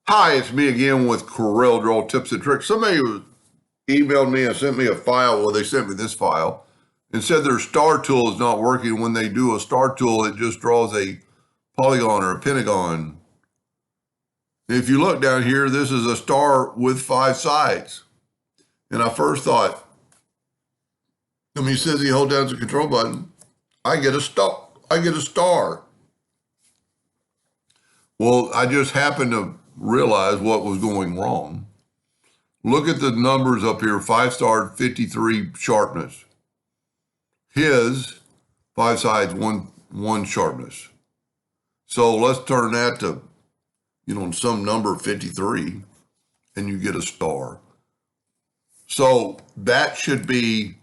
Hi, it's me again with CorelDraw Tips and Tricks. Somebody emailed me and sent me a file. Well, they sent me this file and said their star tool is not working. When they do a star tool, it just draws a polygon or a pentagon. If you look down here, this is a star with 5 sides. And I first thought, he says he holds down the control button, I get a star. I get a star. Well, I just happened to realize what was going wrong. Look at the numbers up here, 5-star, 53 sharpness. His 5 sides, one sharpness. So let's turn that to, some number 53, and you get a star. So that should be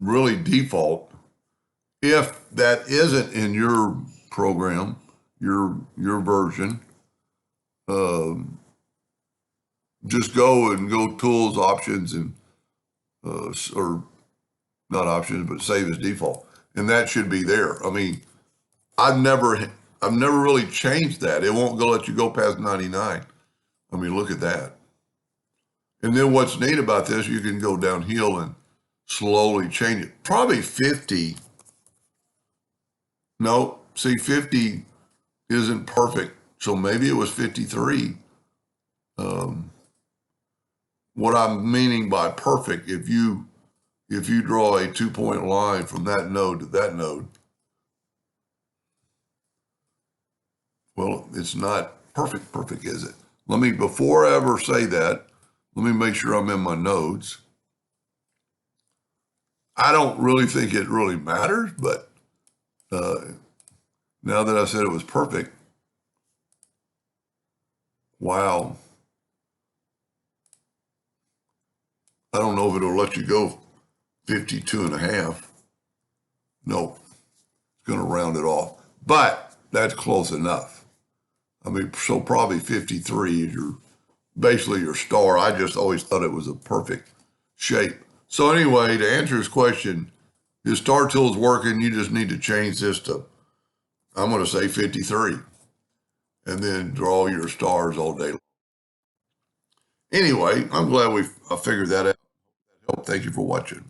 really default. If that isn't in your program, your version, just go tools, options, and or not options, but save as default, and that should be there. I've never really changed that. It won't let you go past 99. Look at that. And then what's neat about this, you can go downhill and slowly change it. Probably 50. No, see, 50 isn't perfect. So maybe it was 53. What I'm meaning by perfect, if you draw a 2-point line from that node to that node, well, it's not perfect, is it? Before I ever say that, let me make sure I'm in my nodes. I don't really think it really matters, but now that I said it was perfect, wow. I don't know if it'll let you go 52 and a half. Nope, it's going to round it off, but that's close enough. So probably 53 is basically your star. I just always thought it was a perfect shape. So anyway, to answer his question, his star tool is working. You just need to change this to, I'm going to say 53, and then draw your stars all day long. Anyway, I'm glad I figured that out. Thank you for watching.